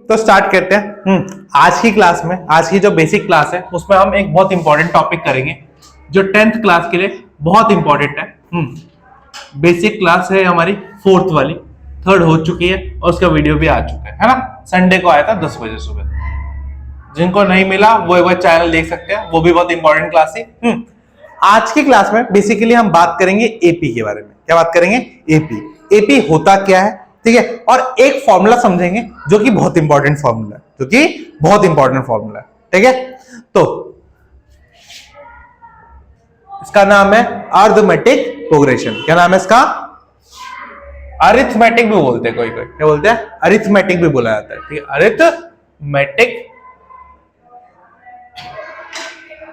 तो स्टार्ट करते हैं। आज की क्लास में, आज की जो बेसिक क्लास है उसमें हम एक बहुत इंपॉर्टेंट टॉपिक करेंगे जो 10th क्लास के लिए बहुत इंपॉर्टेंट है। बेसिक क्लास है हमारी 4th वाली, 3rd हो चुकी है और उसका वीडियो भी आ चुका है ना। संडे को आया था 10 बजे सुबह। जिनको नहीं मिला वो एक बार चैनल देख सकते हैं, वो भी बहुत इंपॉर्टेंट क्लास थी। आज की क्लास में बेसिकली हम बात करेंगे एपी के बारे में। क्या बात करेंगे? एपी। एपी होता क्या है, ठीक है, और एक फॉर्मूला समझेंगे जो कि बहुत इंपॉर्टेंट फॉर्मूला है, जो कि बहुत इंपॉर्टेंट फॉर्मूला है, ठीक है। तो इसका नाम है अरिथमेटिक प्रोग्रेशन। क्या नाम है इसका? अरिथमेटिक भी बोलते हैं, कोई कोई क्या बोलते हैं? अरिथमेटिक भी बोला जाता है, ठीक है। अरिथमेटिक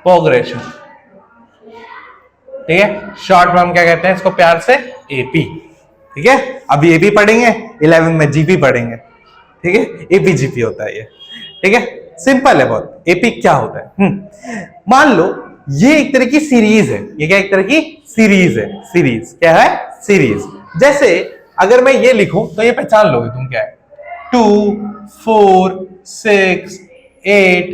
प्रोग्रेशन, ठीक है। शॉर्ट में हम क्या कहते हैं इसको प्यार से? एपी, ठीक है। अभी एपी पढ़ेंगे, 11 में जीपी पढ़ेंगे, ठीक है। एपी जीपी होता है ये, ठीक है। सिंपल है बहुत। एपी क्या होता है? मान लो ये एक तरह की सीरीज है। ये क्या एक तरह की सीरीज है? सीरीज क्या है? सीरीज। जैसे अगर मैं ये लिखूं तो ये पहचान लोगे तुम क्या है? 2 4 6 8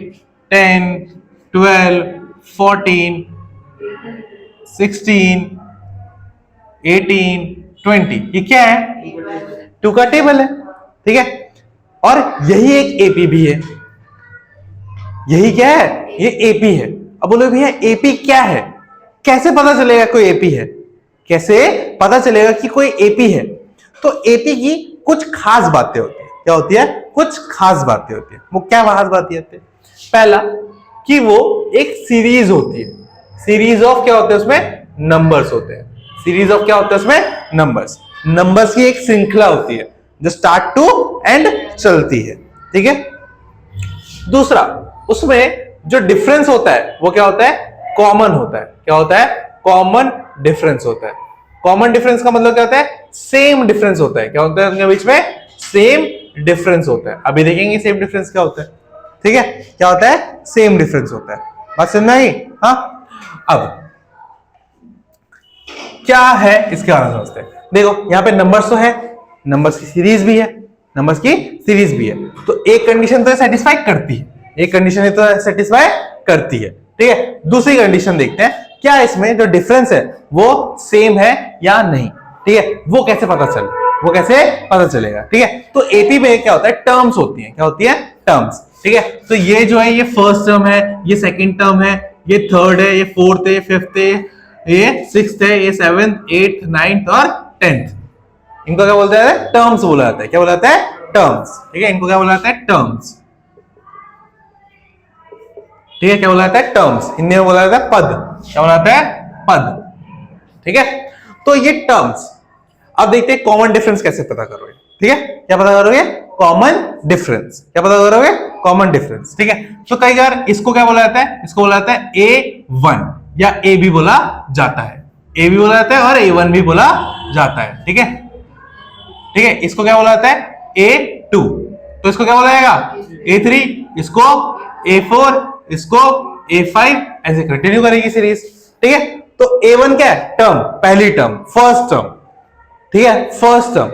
10 12 14 16 18 20, ये क्या है? 2 का टेबल है, ठीक है। और यही एक एपी भी है। यही क्या है? ये एपी है। अब बोलो भैया एपी क्या है? कैसे पता चलेगा कोई एपी है? कैसे पता चलेगा कि कोई एपी है? तो एपी की कुछ खास बातें होती है। क्या होती है? कुछ खास बातें होती है। वो क्या खास बातें होती है? पहला कि वो एक सीरीज होती है। सीरीज ऑफ क्या होते हैं? उसमें नंबर्स होते हैं। सीरीज ऑफ क्या होता है? उसमें नंबर्स। नंबर्स की एक श्रृंखला होती है जो स्टार्ट टू एंड चलती है, ठीक है। दूसरा, उसमें जो डिफरेंस होता है वो क्या होता है? कॉमन होता है। क्या होता है? कॉमन डिफरेंस होता है। कॉमन डिफरेंस का मतलब क्या होता है? सेम डिफरेंस होता है। क्या होता है उनके बीच में? सेम डिफरेंस होता है। अभी देखेंगे सेम डिफरेंस क्या होता है, ठीक है। क्या होता है? सेम डिफरेंस होता है। बात समझ आई? हाँ। अब क्या है इसके बारे में समझते हैं। देखो यहां पे नंबर्स तो है, नंबर्स की सीरीज भी है, नंबर्स की सीरीज भी है। तो एक कंडीशन तो सेटिस्फाई करती है, एक कंडीशन तो सेटिस्फाई करती है, ठीक है। दूसरी कंडीशन देखते हैं, क्या इसमें जो डिफरेंस है वो सेम है या नहीं, ठीक है। वो कैसे पता चले? वो कैसे पता चलेगा, ठीक है। तो एपी में क्या होता है? टर्म्स होती है। क्या होती है? टर्म्स, ठीक है। तो ये जो है ये फर्स्ट टर्म है, ये सेकंड टर्म है, ये थर्ड है, ये फोर्थ है, ये फिफ्थ है, ये 6th है, ये 7th 8th 9th और 10th। इनको क्या बोलते हैं? टर्म्स बोला जाता है। क्या बोला जाता है? टर्म्स, ठीक है। इनको क्या बोला जाता है? टर्म्स, ठीक है। क्या बोला जाता है? टर्म्स। हिंदी में बोला जाता है पद। क्या बोला जाता है? पद, ठीक है। तो ये टर्म्स। अब देखते हैं कॉमन डिफरेंस कैसे पता करोगे, ठीक है। क्या पता करोगे? Common difference. क्या पता करोगे? कॉमन डिफरेंस, ठीक है। तो कई बार इसको क्या बोला जाता है? इसको बोला जाता है A1 या ए भी बोला जाता है। ए भी बोला जाता है और A1 भी बोला जाता है, ठीक है, ठीक है। इसको क्या बोला जाता है? A2। तो इसको क्या बोला जाएगा? A3, इसको A4, इसको A5, ऐसे कंटिन्यू करेगी सीरीज, ठीक है। तो A1 क्या है? टर्म, पहली टर्म, फर्स्ट टर्म, ठीक है। फर्स्ट टर्म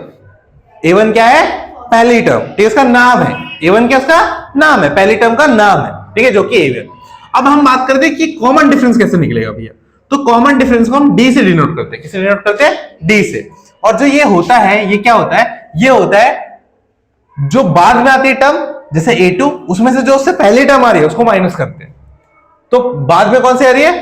A1 क्या है? पहली टर्म, ठीक है। उसका नाम है A1। क्या उसका नाम है? पहली टर्म का नाम है, ठीक है, जो कि A1। अब हम बात करते हैं कि कॉमन डिफरेंस कैसे निकलेगा भैया। तो कॉमन डिफरेंस को हम डी से डिनोट करते हैं। किससे डिनोट करते हैं? डी से। और जो ये होता है, ये क्या होता है? ये होता है जो बाद में आती है टर्म, जैसे A2, उसमें से जो उससे पहली टर्म आ रही है उसको माइनस करते हैं। तो बाद में कौन सी आ रही है?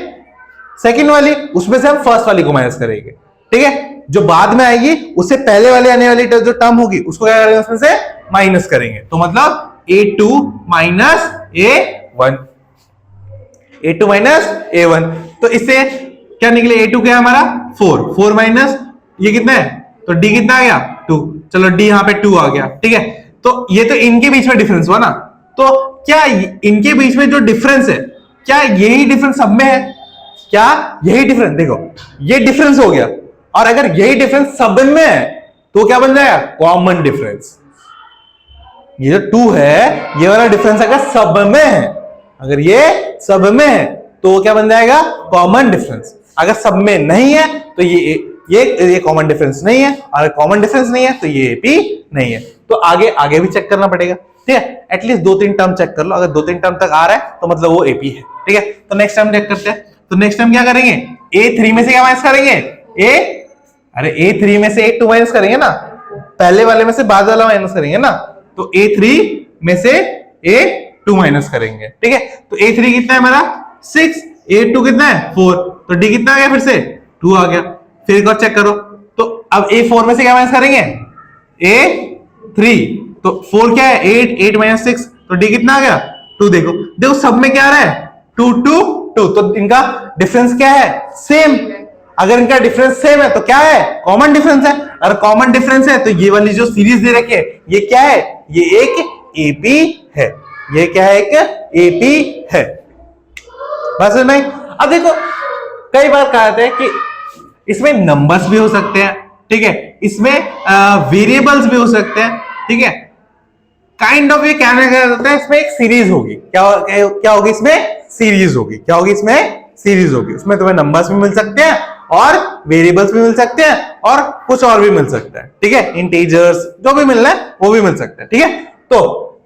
सेकेंड वाली, उसमें से हम फर्स्ट वाली को माइनस करेंगे, ठीक है। जो बाद में आएगी उससे पहले वाले आने वाली जो टर्म होगी उसको क्या करेंगे? उसमें से माइनस करेंगे। तो मतलब A2 minus A1, A2 minus A1। तो इससे क्या निकले? A2 क्या है हमारा? 4, 4 माइनस ये कितना है? तो D कितना आ गया? 2। चलो D यहाँ पे 2 आ गया, ठीक है। तो ये तो इनके बीच में डिफरेंस हुआ ना। तो क्या इनके बीच में जो डिफरेंस है, क्या यही डिफरेंस सब में है? क्या यही डिफरेंस? देखो ये डिफरेंस हो गया, और अगर यही डिफरेंस सब में है तो क्या बन जाएगा? Common difference. ये जो 2 है, ये वाला डिफरेंस अगर सब में है, अगर ये सब में है तो क्या बन जाएगा? Common difference. अगर सब में नहीं है तो ये कॉमन डिफरेंस नहीं है, और कॉमन डिफरेंस नहीं है तो ये भी नहीं है। तो आगे आगे भी चेक करना पड़ेगा। ठीक है, एटलीस्ट 2-3 टर्म चेक कर लो, अगर 2-3 टर्म तक आ रहा है तो मतलब वो एपी है। ठीक है, तो नेक्स्ट टाइम चेक करते हैं। तो नेक्स्ट टाइम क्या करेंगे, A3 में से क्या माइनस करेंगे, अरे A3 में से A2 माइनस करेंगे ना, पहले वाले में से बाद वाला माइनस करेंगे ना, तो A3 में से A2 माइनस करेंगे। ठीक है, तो A3 कितना है हमारा 6, A2 कितना है 4, तो D कितना आ गया, फिर से 2 आ गया। फिर एक और चेक करो, तो अब A4 में से क्या माइनस करेंगे, A3, तो 4 क्या है 8 माइनस 6, तो D कितना आ गया 2। देखो देखो सब में क्या आ रहा है 2 2 2, तो इनका डिफरेंस क्या है, सेम। अगर इनका डिफरेंस सेम है तो क्या है, कॉमन डिफरेंस है। अगर कॉमन डिफरेंस है तो ये वाली जो सीरीज दे रखी है ये क्या है, ये एक एपी है, ये क्या है, एक एपी है। बस नहीं, अब देखो कई बार कहा जाता है कि इसमें नंबर्स भी हो सकते हैं, ठीक है, इसमें वेरिएबल्स भी हो सकते हैं, ठीक है, काइंड ऑफ ये कहने का होता है इसमें एक सीरीज होगी। क्या होगी इसमें, सीरीज होगी। क्या होगी इसमें, सीरीज होगी। उसमें तुम्हें नंबर्स भी मिल सकते हैं और वेरिएबल्स भी मिल सकते हैं और कुछ और भी मिल सकता है। ठीक है, इंटीजर्स जो भी मिलना है वो भी मिल सकता है। ठीक है, तो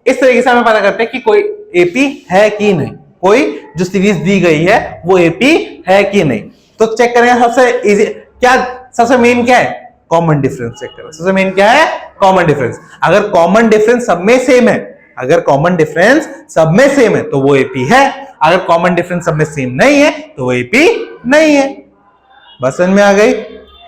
इस तरीके से हमें पता करते हैं कि कोई एपी है कि नहीं, कोई जो सीरीज दी गई है वो एपी है कि नहीं। तो चेक करेंगे सबसे इजी क्या, सबसे मेन क्या है, कॉमन डिफरेंस चेक करें। सबसे मेन क्या है, कॉमन डिफरेंस। अगर कॉमन डिफरेंस सब में सेम है, अगर कॉमन डिफरेंस सब में सेम है तो वो एपी है। अगर कॉमन डिफरेंस सब में सेम नहीं है तो वो एपी नहीं है। बस समझ में आ गई,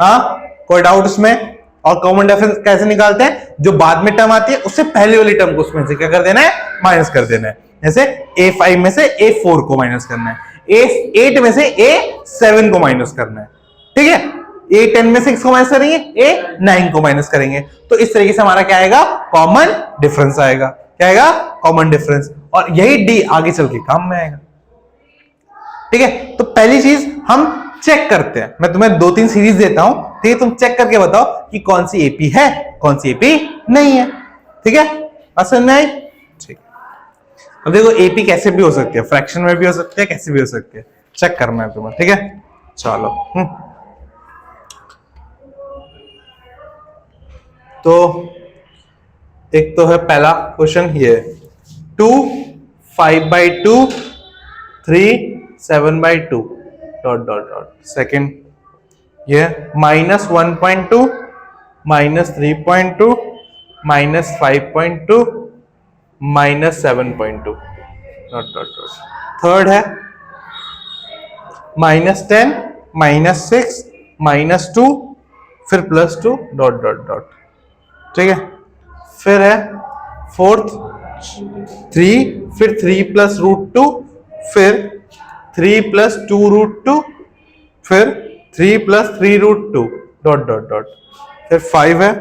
हाँ, कोई डाउट उसमें। और कॉमन डिफरेंस कैसे निकालते हैं, जो बाद में टर्म आती है उससे पहले वाली टर्म को उसमें से क्या कर देना है, माइनस कर देना है। जैसे A5 में से A4 को माइनस करना है, A8 में से A7 को माइनस करना है। ठीक है, A10 में से किसको माइनस करेंगे, A9 को माइनस करेंगे। तो इस तरीके से हमारा क्या आएगा, कॉमन डिफरेंस आएगा। क्या आएगा, कॉमन डिफरेंस। और यही D आगे चल के काम में आएगा। ठीक है, तो पहली चीज हम चेक करते हैं, मैं तुम्हें 2-3 सीरीज देता हूं, ठीक है, तुम चेक करके बताओ कि कौन सी एपी है कौन सी एपी नहीं है। ठीक है, पसंद नहीं, ठीक। अब देखो एपी कैसे भी हो सकती है, फ्रैक्शन में भी हो सकती है, कैसे भी हो सकती है, चेक करना है तुम्हें। ठीक है, चलो। तो एक तो है पहला क्वेश्चन, ये 2 5/2 3 7/2 डॉट डॉट डॉट। सेकेंड ये -1.2 -3.2 -5.2 -7.2 डॉट डॉट डॉट। थर्ड है -10 -6 -2 फिर +2 डॉट डॉट डॉट। ठीक है, फिर है फोर्थ 3 फिर 3 + √2 फिर 3 + 2√2 फिर 3 + 3√2 डॉट डॉट डॉट। फिर 5 है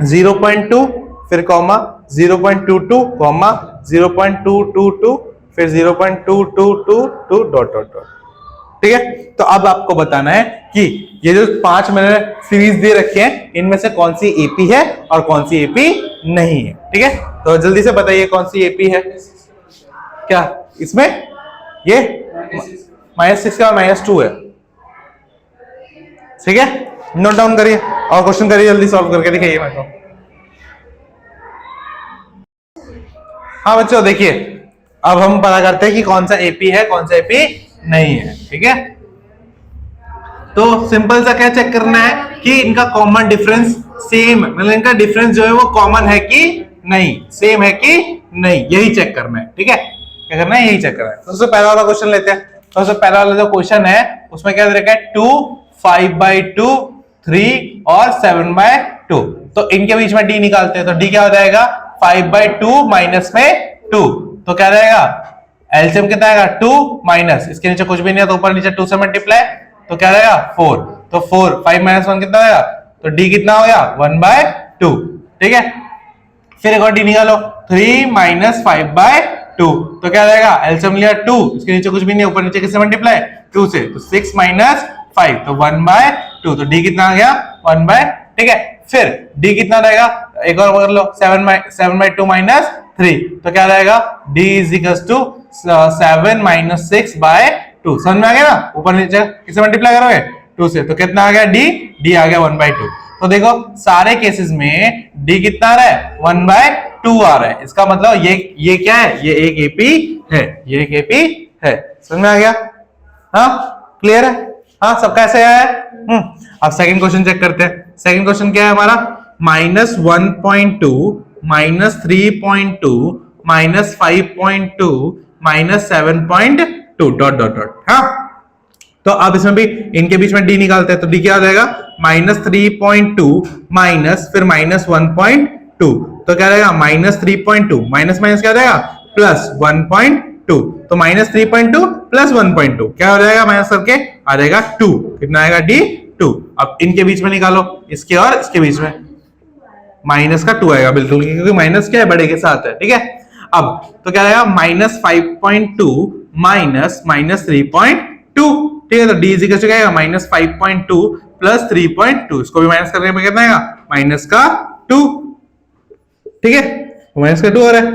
0.2 फिर कॉमा 0.22 कॉमा 0.222 फिर 0.2222 डॉट डॉट डॉट। ठीक है, तो अब आपको बताना है कि ये जो 5 मैंने सीरीज दे रखे हैं इनमें से कौन सी एपी है और कौन सी एपी नहीं है। ठीक है, तो जल्दी से बताइए कौन सी एपी है। क्या इसमें ये -6 का -2 है। ठीक है, नोट डाउन करिए और क्वेश्चन करिए, जल्दी सॉल्व करके दिखाइए मेरे को। हाँ बच्चों देखिए, अब हम पता करते हैं कि कौन सा एपी है कौन सा एपी नहीं है। ठीक है, तो सिंपल सा क्या चेक करना है कि इनका कॉमन डिफरेंस सेम, मतलब इनका डिफरेंस जो है वो कॉमन है कि नहीं, सेम है कि नहीं, यही चेक करना है। ठीक है, क्या करना है, यही चेक करना है। तो सबसे पहला वाला क्वेश्चन लेते हैं। तो सबसे पहला वाला जो क्वेश्चन है उसमें क्या दे रखा है, 2 5/2 3 और 7/2। तो इनके बीच में डी निकालते हैं, तो डी क्या हो जाएगा 5/2 माइनस में 2, तो क्या रहेगा एलसीएम कितना आएगा 2 माइनस इसके नीचे कुछ भी नहीं है तो ऊपर नीचे 2 से मल्टीप्लाई, तो क्या रहेगा 4, तो 4 5 - 1 कितना आएगा, तो डी कितना हो गया 1/2। ठीक है, फिर एक और डी निकालो 3 - 5/2, तो क्या रहेगा एलसीएम लिया 2 इसके नीचे कुछ भी नहीं, ऊपर नीचे किससे मल्टीप्लाई 2 से, तो 6 - 5 तो 1/2, तो डी कितना आ गया 1/, ठीक है। फिर डी कितना रहेगा, एक और कर लो 7/2 माइनस 3, तो क्या रहेगा d इज इक्वल्स टू 7 - 6/2। समझ में आ गया ना, ऊपर नीचे किससे मल्टीप्लाई करोगे 2 से, तो कितना आ गया d आ गया 1/2। तो देखो सारे केसेस में डी कितना आ रहा है 1/2 आ रहा है। इसका मतलब ये क्या है, ये एक एपी है, ये एक एपी है। समझ में आ गया? हाँ क्लियर है? हाँ सब कैसे आया है? अब सेकंड क्वेश्चन चेक करते हैं। सेकंड क्वेश्चन क्या है हमारा, -1.2 -3.2 -5.2 -7.2 डॉट डॉट डॉट। हाँ तो अब इसमें भी इनके बीच में डी निकालते हैं, तो डी क्या हो जाएगा -3.2 माइनस फिर -1.2, तो क्या रहेगा -3.2 माइनस माइनस क्या हो जाएगा +1.2, तो -3.2 +1.2 क्या हो जाएगा माइनस करके आ जाएगा 2। कितना आएगा डी 2। अब इनके बीच में निकालो, इसके और इसके बीच में माइनस का 2 आएगा बिल्कुल, क्योंकि माइनस क्या है बड़े के साथ है। ठीक है, अब तो क्या आएगा -5.2 माइनस -3.2। ठीक है, तो डी इज इक्वल टू क्या आएगा -5.2 प्लस 3.2, इसको भी माइनस करने पे कितना आएगा माइनस का 2। ठीक है, माइनस का 2 आ रहा है,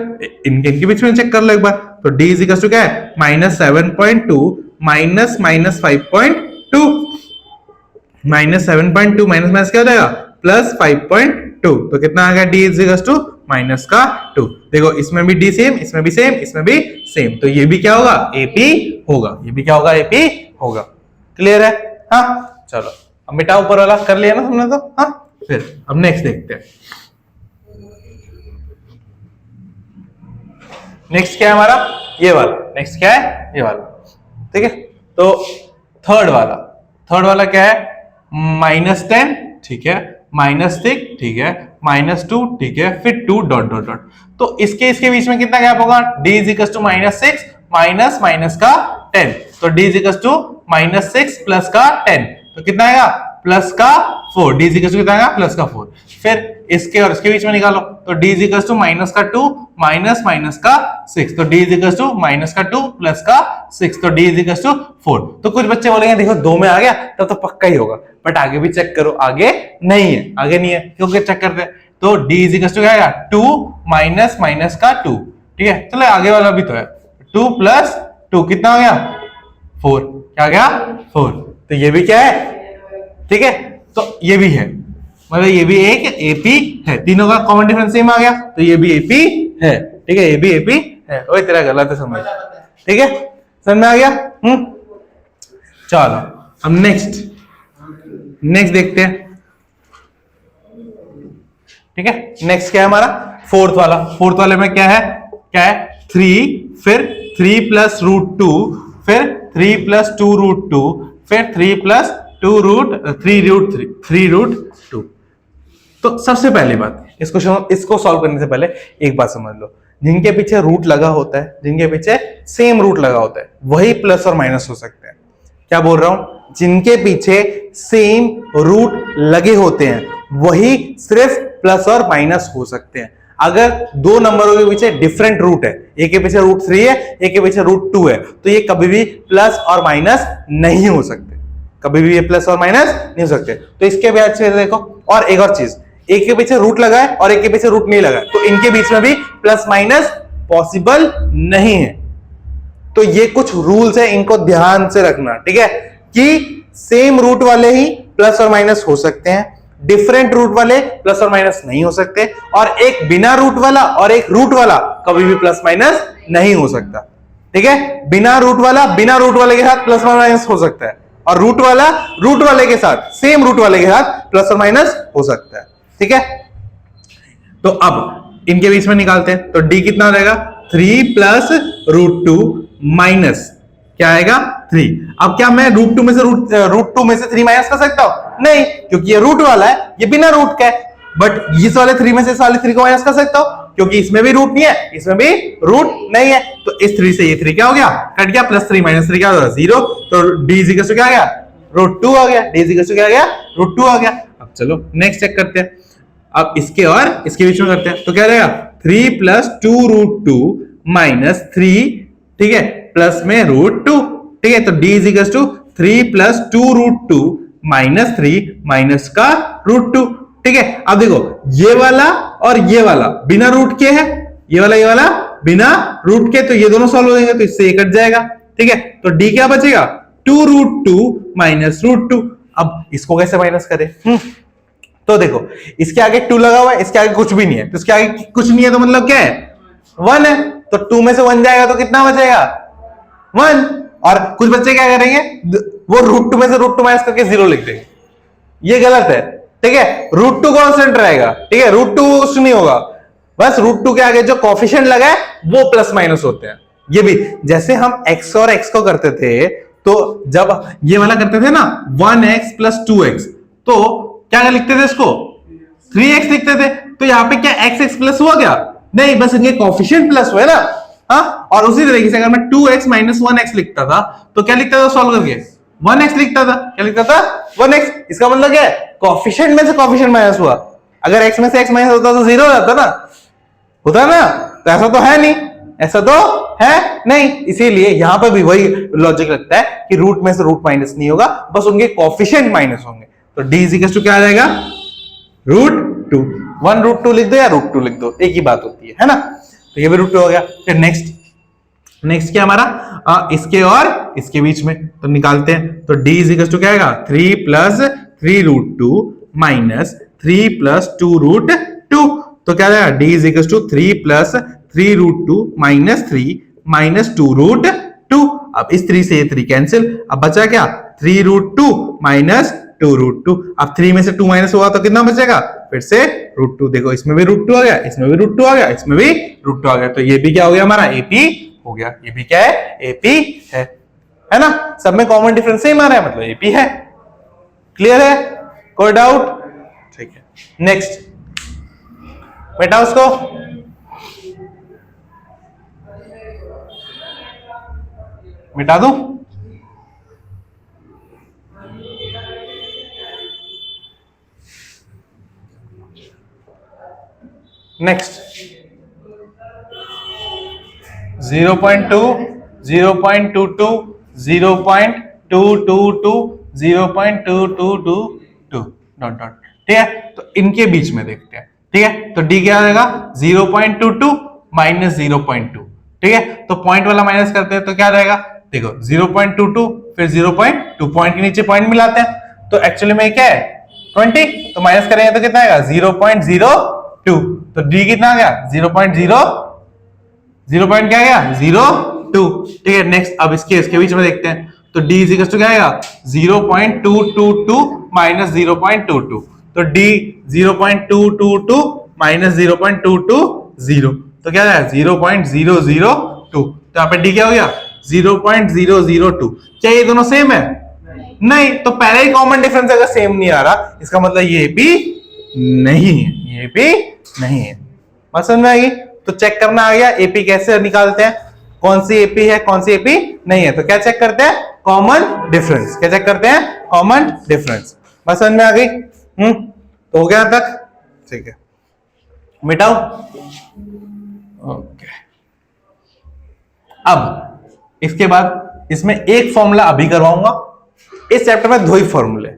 इनके बीच में चेक कर लो एक बार। तो डी इज इक्वल टू क्या है -7.2 माइनस -5.2, -7.2 माइनस माइनस क्या हो जाएगा +5.2, तो कितना आ गया D is equal to minus का 2। देखो इसमें भी डी सेम, इसमें भी सेम, इसमें भी सेम, तो ये भी क्या होगा एपी होगा, ये भी क्या होगा एपी होगा। क्लियर है? हाँ चलो अब मिटा ऊपर वाला, कर लिया ना हमने तो। हाँ फिर अब नेक्स्ट देखते हैं। नेक्स्ट क्या है हमारा, ये वाला। नेक्स्ट क्या है, ये वाला। ठीक है, तो थर्ड वाला क्या है -10, ठीक है, -6, ठीक है, -2, ठीक है, फिर 2 डॉट डॉट डॉट। तो इसके बीच में कितना गैप होगा, d is equal to -6 minus minus का 10, तो d is equal to -6 plus का 10, तो कितना आएगा प्लस का 4, d इज इक्वल टू कितना आएगा प्लस का 4। फिर इसके और इसके बीच में निकालो, तो d is equal to minus का 2 माइनस माइनस का 6, तो d is equal to minus का 2 प्लस का 6, तो d इज इक्वल टू 4। तो कुछ बच्चे बोलेंगे देखो 2 में आ गया तब तो पक्का ही होगा, बट आगे भी चेक करो, आगे नहीं है, आगे नहीं है, क्योंकि चेक करते हैं। तो d इज इक्वल टू क्या आएगा 2 माइनस माइनस का 2। ठीक है, चलो आगे वाला भी तो है, 2 प्लस 2 कितना हो गया 4, क्या आ गया 4, तो ये भी क्या है। ठीक है, तो ये भी है, मतलब ये भी एक एपी है, तीनों का कॉमन डिफरेंस सेम आ गया, तो ये भी एपी है। ठीक है, ये भी एपी है। ओए तेरा गलत है समझ। ठीक है, समझ में आ गया। चलो हम नेक्स्ट देखते हैं। ठीक है, नेक्स्ट क्या है हमारा फोर्थ वाले में क्या है 3, फिर 3 प्लस √2, फिर 3 प्लस 2 √2, फिर 3 प्लस 2 √2। तो सबसे पहली बात, इसको सॉल्व करने से पहले एक बात समझ लो, जिनके पीछे रूट लगा होता है, जिनके पीछे सेम रूट लगा होता है, वही प्लस और माइनस हो सकते हैं। क्या बोल रहा हूं, जिनके पीछे सेम रूट लगे होते हैं वही सिर्फ प्लस और माइनस हो सकते हैं। अगर दो नंबरों के पीछे डिफरेंट रूट है, एक के पीछे √3 है, एक के पीछे √2 है, तो ये कभी भी प्लस और माइनस नहीं हो सकते, कभी भी ये प्लस और माइनस नहीं हो सकते। तो इसके भी अच्छे से देखो, और एक और चीज, एक के पीछे रूट लगा है और एक के पीछे रूट नहीं लगा है, तो इनके बीच में भी प्लस माइनस पॉसिबल नहीं है। तो ये कुछ रूल्स है, इनको ध्यान से रखना। ठीक है, कि सेम रूट वाले ही प्लस और माइनस हो सकते हैं, डिफरेंट रूट वाले प्लस और माइनस नहीं हो सकते, और एक बिना रूट वाला और एक रूट वाला कभी भी प्लस माइनस नहीं हो सकता। ठीक है, बिना रूट वाले के साथ प्लस और माइनस हो सकता है, और रूट वाले के साथ, सेम रूट वाले के साथ प्लस और माइनस हो सकता है। ठीक है, तो अब इनके बीच में निकालते हैं, तो d कितना हो जाएगा 3 प्लस √2 माइनस क्या आएगा 3। अब क्या मैं √2 में से 3 माइनस कर सकता हूं? नहीं, क्योंकि ये रूट वाला है, ये बिना रूट का है। बट इस वाले 3 में से इस वाले 3 को माइनस कर सकता हूं, क्योंकि इसमें भी रूट नहीं है, इसमें भी रूट नहीं है। तो इस 3 से ये 3 क्या हो गया, कट गया, +3 - 3 क्या हो गया 0। तो d इज इक्वल टू क्या आ गया √2 आ गया, d इज इक्वल टू क्या आ गया √2 आ गया। अब चलो नेक्स्ट चेक करते हैं, अब इसके और इसके बीच में करते हैं, तो क्या रहेगा 3 प्लस 2 √2 माइनस 3, ठीक है, प्लस में √2। ठीक है, तो d is equal to 3 plus 2 √2 minus 3 minus का √2। ठीक है, अब देखो ये वाला और ये वाला बिना रूट के है, ये वाला बिना रूट के, तो ये दोनों सॉल्व हो जाएंगे, तो इससे ये कट जाएगा। ठीक है, तो d क्या बचेगा 2 √2 माइनस √2। अब इसको कैसे माइनस करें, तो देखो इसके आगे 2 लगा हुआ है, इसके आगे कुछ भी नहीं है, तो इसके आगे कुछ नहीं है तो मतलब क्या है 1 है, तो 2 में से 1 जाएगा तो कितना बचेगा 1। और कुछ बच्चे क्या करेंगे, वो √2 में से √2 माइनस करके 0 लिख देंगे, ये गलत है, ठीक है। √2 कांस्टेंट रहेगा, ठीक है, √2 कुछ नहीं होगा, बस √2 के आगे जो कोफिशिएंट लगा है वो प्लस माइनस होते हैं। ये भी जैसे हम x और x को करते थे, तो जब ये वाला करते थे ना 1x + 2x, तो क्या लिखते थे इसको 3x लिखते थे, तो यहाँ पे क्या x प्लस हुआ क्या, नहीं, बस इनके कोफिशिएंट प्लस हुए ना। हाँ, और उसी तरीके से अगर मैं 2x - 1x लिखता था तो क्या लिखता था सॉल्व करके 1x लिखता था, क्या लिखता था 1x। इसका मतलब क्या है, कोफिशिएंट में से कोफिशिएंट माइनस हुआ, अगर x में से x माइनस होता तो 0 हो जाता ना, होता ना, तो ऐसा तो है नहीं, ऐसा तो है नहीं, इसीलिए यहां पर भी वही लॉजिक लगता है कि रूट में से रूट माइनस नहीं होगा, बस उनके कोफिशिएंट माइनस होंगे। तो d = क्या आ जाएगा √2, 1 √2 लिख दो या √2 लिख दो, एक ही बात होती है ना। तो ये भी √2 हो गया। फिर नेक्स्ट क्या हमारा इसके और इसके बीच में, तो निकालते हैं। तो d = क्या आएगा 3 + 3 √2 - 3 + 2 √2, तो क्या आएगा d = 3 + 3 √2 - 3 - 2 √2। अब इस 3 से ये 3 कैंसिल, अब बचा क्या 3 √2 - 2 √2। अब 3 में से 2 माइनस हुआ तो कितना बचेगा, फिर से √2, देखो इसमें भी √2 आ गया, इसमें भी √2 आ गया, इसमें भी √2 आ गया, तो ये भी क्या हो गया हमारा AP हो गया, ये भी क्या है AP है ना। सब में कॉमन डिफरेंस सेम आ रहा है, मतलब AP है। क्लियर है, कोई डाउट, ठीक है। नेक्स्ट बेटा उसको मिटा दो, नेक्स्ट 0.2 0.22 0.222 0.2222 डॉट डॉट, ठीक है। तो इनके बीच में देखते हैं, ठीक है। तो d क्या आएगा 0.22 - 0.2, ठीक है। तो पॉइंट वाला माइनस करते हैं तो क्या रहेगा, देखो 0.22 फिर 0.2, पॉइंट के नीचे पॉइंट मिलाते हैं, तो एक्चुअली में क्या है 20, तो माइनस करेंगे तो कितना आएगा 0.02, तो d कितना आ गया 0.0 क्या आएगा 0.2, ठीक है। नेक्स्ट अब इसके बीच में देखते हैं, तो d = क्या आएगा 0.222 - 0.22, तो d 0.222 - 0.220, तो क्या आएगा 0.002, तो यहाँ पे d क्या हो गया 0.002। क्या ये दोनों सेम है, नहीं, तो पहले ही कॉमन डिफरेंस अगर सेम नहीं आ रहा, इसका मतलब ये भी नहीं है, ये भी नहीं है। बात समझ में आएगी, तो चेक करना आ गया AP कैसे निकालते हैं, कौन सी AP है कौन सी AP नहीं है, तो क्या चेक करते हैं कॉमन डिफरेंस, क्या चेक करते हैं कॉमन डिफरेंस। बात समझ में आ गई, तो हो गया तक, ठीक है, मिटाओ, ओके। अब इसके बाद इसमें एक फॉर्मूला अभी करवाऊंगा, इस चैप्टर में 2 ही फॉर्मूले,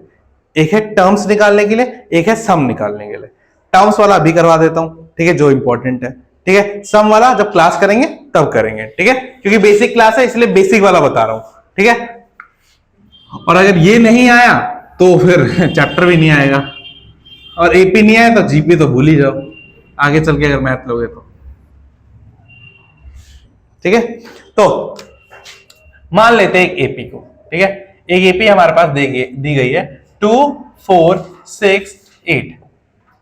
एक है टर्म्स निकालने के लिए, एक है सम निकालने के लिए। टर्म्स वाला अभी करवा देता हूं, ठीक है, जो इंपॉर्टेंट है, ठीक है। सम वाला जब क्लास करेंगे तब करेंगे, ठीक है, क्योंकि बेसिक क्लास है इसलिए बेसिक वाला बता रहा हूं, ठीक है। और अगर ये नहीं आया तो फिर चैप्टर भी नहीं आएगा, और AP नहीं आया तो GP तो भूल ही जाओ, आगे चल के अगर मैथ लोगे तो, ठीक है। तो मान लेते हैं एक AP को, ठीक है, एक AP हमारे पास दी गई है 2 4 6 8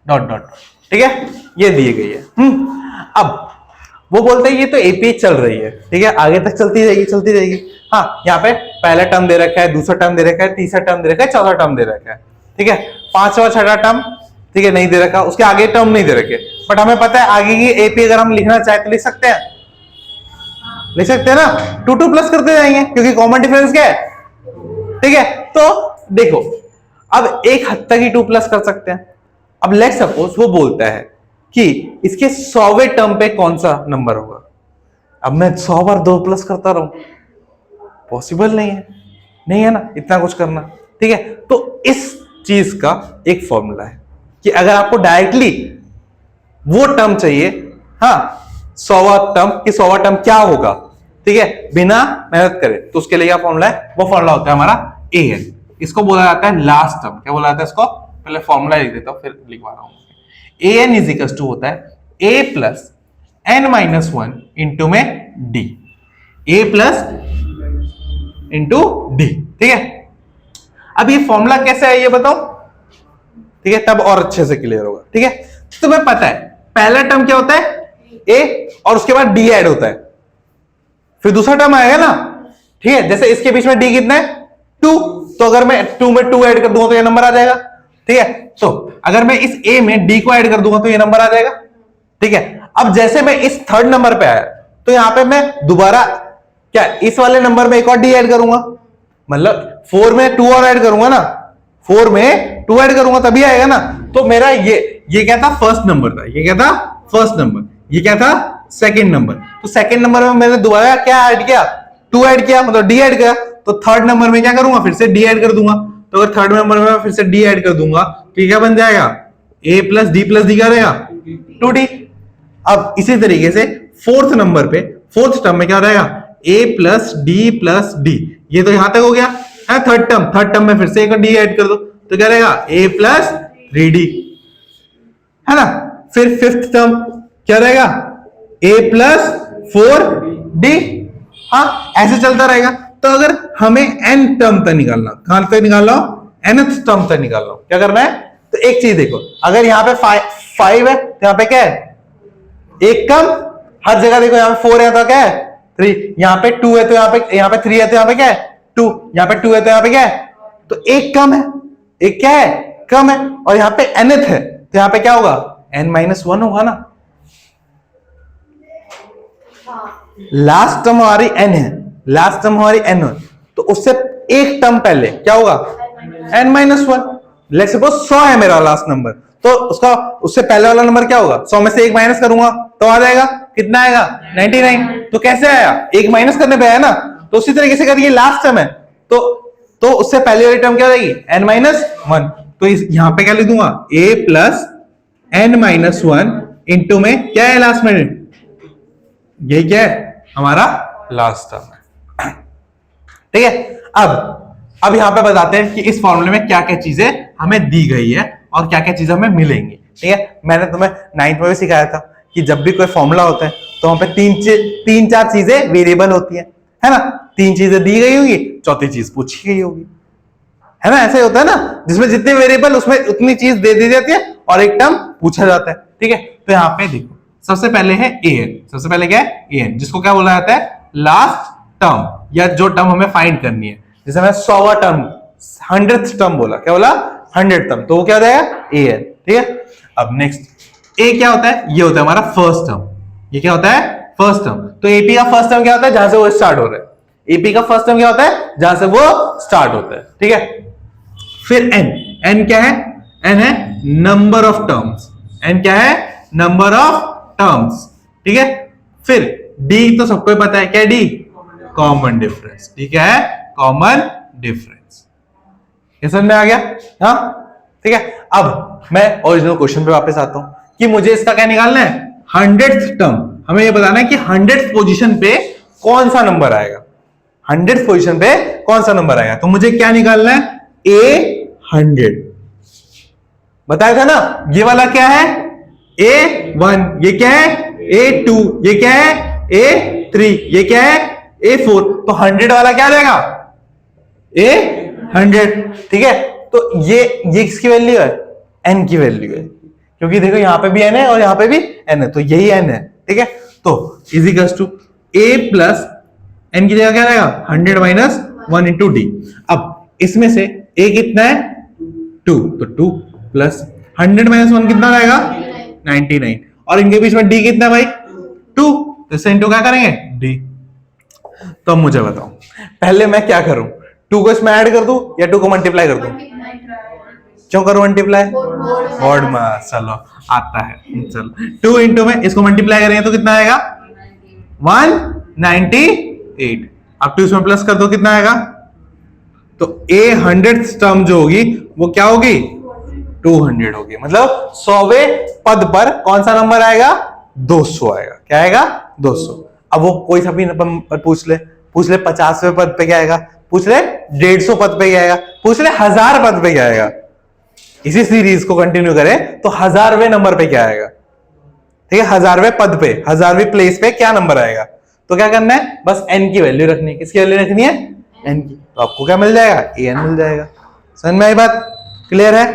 डॉट डॉट, ठीक है, ये दी गई है। अब वो बोलते हैं ये तो AP चल रही है, ठीक है, आगे तक चलती रहेगी। हाँ, यहाँ पे पहला टर्म दे रखा है, दूसरा टर्म दे रखा है, तीसरा टर्म दे रखा है, चौथा टर्म दे रखा है, ठीक है, पांचवा छठा टर्म, ठीक है, नहीं दे रखा, उसके आगे टर्म नहीं दे रखे, बट हमें पता है आगे की AP अगर हम लिखना चाहे तो लिख सकते हैं ना, 2 2 प्लस करते जाएंगे क्योंकि कॉमन डिफरेंस क्या है, ठीक है। तो देखो अब एक हद तक ही 2 प्लस कर सकते हैं। अब लेट सपोज वो बोलता है कि इसके 100वें टर्म पे कौन सा नंबर होगा, अब मैं 100 बार 2 प्लस करता रहूं, पॉसिबल नहीं है ना इतना कुछ करना, ठीक है। तो इस चीज का एक फॉर्मूला है कि अगर आपको डायरेक्टली वो टर्म चाहिए, हाँ 100वां टर्म कि 100वां टर्म क्या होगा, ठीक है, बिना मेहनत करे, तो उसके लिए क्या फॉर्मूला है, वो फॉर्मूला होता है हमारा AN, इसको बोला जाता है लास्ट टर्म, क्या बोला जाता है इसको, पहले फॉर्मूला लिख देता हूं फिर लिखवा रहा हूं। an इज इक्वल टू होता है a plus n minus 1 into में d, a plus into d, ठीक है। अब ये फॉर्मूला कैसे है ये बताओ, ठीक है, तब और अच्छे से क्लियर होगा, ठीक है। तो तुम्हें पता है पहला टर्म क्या होता है a और उसके बाद d ऐड होता है, फिर दूसरा टर्म आएगा ना, ठीक है। जैसे इसके बीच में d कितना है 2, तो अगर मैं 2 में 2 ऐड कर दूंगा तो ये नंबर आ जाएगा, ठीक है। तो अगर मैं इस a में d को ऐड कर दूंगा तो ये नंबर आ जाएगा, ठीक है। अब जैसे मैं इस थर्ड नंबर पे आया तो यहां पे मैं दोबारा क्या इस वाले नंबर में एक और d ऐड करूंगा, मतलब 4 में 2 और ऐड करूंगा ना, 4 में 2 ऐड करूंगा तभी आएगा ना। तो मेरा ये क्या था फर्स्ट नंबर था, ये क्या था फर्स्ट नंबर, ये क्या था सेकंड नंबर। तो सेकंड नंबर में मैंने दोबारा क्या ऐड किया 2 ऐड किया, मतलब d ऐड किया। तो थर्ड नंबर में क्या करूंगा फिर से d ऐड कर दूंगा। तो अगर थर्ड नंबर में फिर से d ऐड कर दूंगा तो क्या बन जाएगा a प्लस डी क्या रहेगा 2d। अब इसी तरीके से फोर्थ नंबर पे फोर्थ टर्म में क्या रहेगा a प्लस डी, ये तो यहां तक हो गया है थर्ड टर्म में फिर से एक d ऐड कर दो तो क्या रहेगा a प्लस 3d, है ना। फिर फिफ्थ टर्म क्या रहेगा a प्लस 4d, हाँ ऐसे चलता रहेगा। तो अगर हमें n टर्म तक निकालना, कहां तक निकालना हो nth टर्म तक निकालना, क्या करना है तो एक चीज देखो, अगर यहाँ पे 5 है तो यहाँ पे क्या है एक कम, हर जगह देखो यहाँ पे 4 है तो क्या है 3, यहाँ पे 2 है तो यहाँ पे 3 है तो यहाँ पे क्या है 2, यहाँ पे 2 है तो यहाँ पे क्या है, तो एक कम है, एक क्या है कम है, और यहाँ पे nth है तो यहाँ पे क्या होगा n-1 होगा ना। लास्ट टर्म हमारी n है, लास्ट टर्म हमारी n है, तो उससे एक टर्म पहले क्या होगा n-1। लेट्स सपोज 100 है मेरा लास्ट नंबर, तो उसका उससे पहले वाला नंबर क्या होगा 100 में से एक माइनस करूंगा तो आ जाएगा कितना आएगा 99। तो कैसे आया एक माइनस करने पे आया ना, तो उसी तरीके से अगर ये लास्ट टर्म है तो उससे पहले वाली टर्म क्या रहेगी n-1। तो यहां पे क्या लिख दूंगा a प्लस n-1 इंटू में क्या है लास्ट में, ये क्या है हमारा लास्ट टर्म है, ठीक है। अब यहां पे बताते हैं कि इस फॉर्मूले में क्या क्या चीजें हमें दी गई है और क्या क्या चीजें हमें मिलेंगी, ठीक है। मैंने तुम्हें 9th में भी सिखाया था कि जब भी कोई फॉर्मूला होता है तो वहां पे तीन चार चीजें वेरिएबल होती है ना, 3 चीजें दी गई होगी, चौथी चीज पूछी गई होगी, है ना। ऐसे होता है ना, जिसमें जितने वेरिएबल उसमें उतनी चीज दे दी जाती है और एक टर्म पूछा जाता है, ठीक है। तो यहाँ पे देखो सबसे पहले है an, सबसे पहले क्या है an, जिसको क्या बोला जाता है लास्ट टर्म, या जो टर्म हमें फाइंड करनी है। जैसे मैं 100वां टर्म 100th टर्म बोला, क्या बोला 100th टर्म, तो वो क्या हो जाएगा an, ठीक है। अब नेक्स्ट a क्या होता है, ये होता है हमारा फर्स्ट टर्म, ये क्या होता है फर्स्ट टर्म। तो ap का फर्स्ट टर्म क्या होता है जहां से वो स्टार्ट हो रहा है, ap का फर्स्ट टर्म क्या होता है जहां से वो स्टार्ट होता है, ठीक है। फिर n क्या है, n है नंबर ऑफ टर्म्स, n क्या है नंबर ऑफ टर्म्स, ठीक है। फिर d तो सबको पता है क्या d कॉमन डिफरेंस, ठीक है कॉमन डिफरेंस, ये समझ में आ गया, हाँ ठीक है। अब मैं ओरिजिनल क्वेश्चन पे वापस आता हूं कि मुझे इसका क्या निकालना है 100th टर्म, हमें ये बताना है कि 100th पोजीशन पे कौन सा नंबर आएगा, 100th पोजीशन पे कौन सा नंबर आएगा। तो मुझे क्या निकालना है a100, बताया था ना, ये वाला क्या है a1, ये क्या है a2, ये क्या है a3, ये क्या है a4, तो 100 वाला क्या रहेगा a100, ठीक है। तो ये किसकी वैल्यू है n की वैल्यू है, क्योंकि देखो यहां पे भी n है और यहां पे भी n है, तो यही n है, ठीक है। तो is equals to a plus n की जगह क्या रहेगा 100 माइनस 1 इंटू डी। अब इसमें से a कितना है 2, तो 2 प्लस 100 माइनस 1 कितना रहेगा 99, और इनके बीच में d कितना भाई 2, तो इससे इंटू क्या करेंगे d। तो अब मुझे बताओ पहले मैं क्या करूं, 2 को इसमें ऐड कर दूं या 2 को मल्टीप्लाई कर दूं, क्यों करूं मल्टीप्लाई बोर्ड में, चलो आता है, चलो 2 इंटू में इसको मल्टीप्लाई करेंगे तो कितना आएगा 198, अब 2 इसमें प्लस कर दो कितना आएगा, तो a100th टर्म जो होगी वो क्या होगी 200 होगी, मतलब 100वें पद पर कौन सा नंबर आएगा 200 आएगा, क्या आएगा 200। अब वो कोई सा भी नंबर पूछ ले 50वें पद पे क्या आएगा, पूछ ले 150 पद पे क्या आएगा, पूछ ले 1000 पद पे क्या आएगा, इसी सीरीज को कंटिन्यू करें तो 1000वें नंबर पे क्या आएगा, ठीक है, 1000वें पद पे, 1000वीं प्लेस पे क्या नंबर आएगा। तो क्या करना है, बस n की वैल्यू रखनी है। किसकी वैल्यू रखनी है, n की। तो आपको क्या मिल जाएगा, an मिल जाएगा। समझ में आई बात, क्लियर है।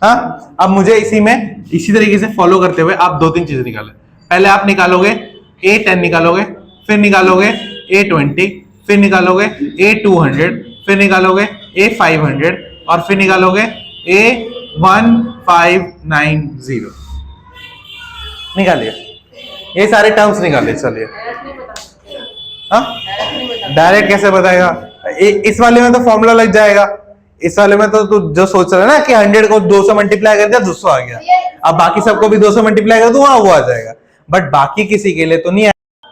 हाँ, अब मुझे इसी तरीके से फॉलो करते हुए आप 2-3 चीजें निकालें। पहले आप निकालोगे a10 निकालोगे, फिर निकालोगे a20, फिर निकालोगे a200, फिर निकालोगे a500 और फिर निकालोगे a1590। निकालिए ये सारे टर्म्स निकालिए। चलिए, हाँ डायरेक्ट कैसे बताएगा, इस वाले में तो फॉर्मूला लग जाएगा। इस वाले में तो तू जो सोच रहा है ना कि 100 को 2 से मल्टीप्लाई कर दिया 200 आ गया, अब बाकी सबको भी 2 से मल्टीप्लाई कर दूं वो आ जाएगा, बट बाकी किसी के लिए तो नहीं आएगा।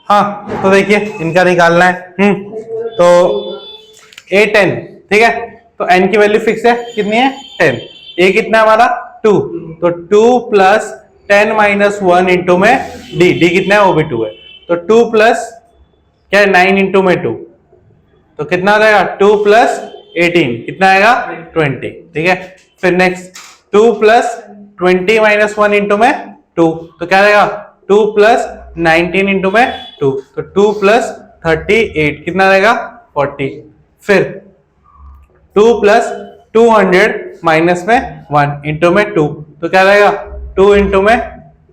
हाँ, तो देखिए इनका निकालना है। तो a10, ठीक है, तो n की वैल्यू फिक्स है, कितनी है 10, a कितना है हमारा 2, तो 2 प्लस 10 माइनस 1 इंटू में d कितना है, वो भी 2 है, तो 2 प्लस क्या है 9 इंटू में 2, तो कितना आ जाएगा 2 प्लस 18 कितना आएगा 20, ठीक है। फिर नेक्स्ट 2 प्लस 20 माइनस 1 इंटू में 2, तो क्या आएगा 2 प्लस 19 इंटू में 2, तो 2 प्लस 38 कितना रहेगा 40। फिर 2 प्लस 200 माइनस में 1 इंटू में 2, तो क्या रहेगा 2 इंटू में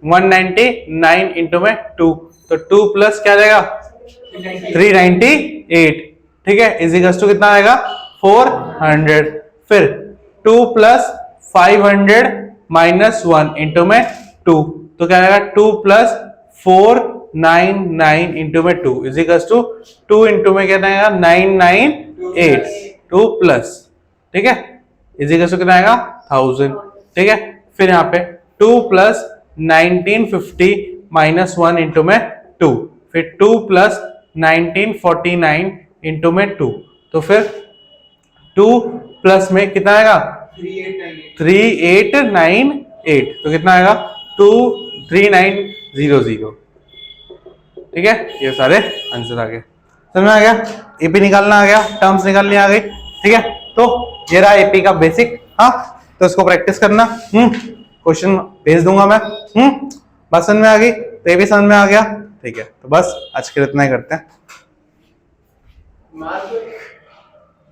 199 इंटू में 2, तो 2 प्लस क्या रहेगा 398, ठीक है, इजिकल्स टू कितना आएगा 400। फिर 2 प्लस 500 माइनस 1 इंटू में 2, तो क्या आएगा 2 प्लस 499 इंटू में 2 इजिकल्स टू 2 इंटू में कितना आएगा 998, 2 प्लस, ठीक है, इजिकल्स टू कितना आएगा 1000, ठीक है। फिर यहाँ पे 2 प्लस 1950 माइनस 1 इंटू में 2, फिर 2 प्लस 1949 इंटू में 2, तो फिर 2 प्लस में कितना आएगा 3898, तो कितना आएगा 23900, ठीक है। ये सारे आंसर आ गए, समझ में आ गया, एपी निकालना आ गया, टर्म्स निकालनी आ गई, ठीक है। तो ये रहा एपी का बेसिक। हाँ, तो इसको प्रैक्टिस करना, क्वेश्चन भेज दूंगा मैं। बस समझ में आ गई, तो ये भी समझ में आ गया, ठीक है। तो बस आज के लिए इतना ही करते हैं।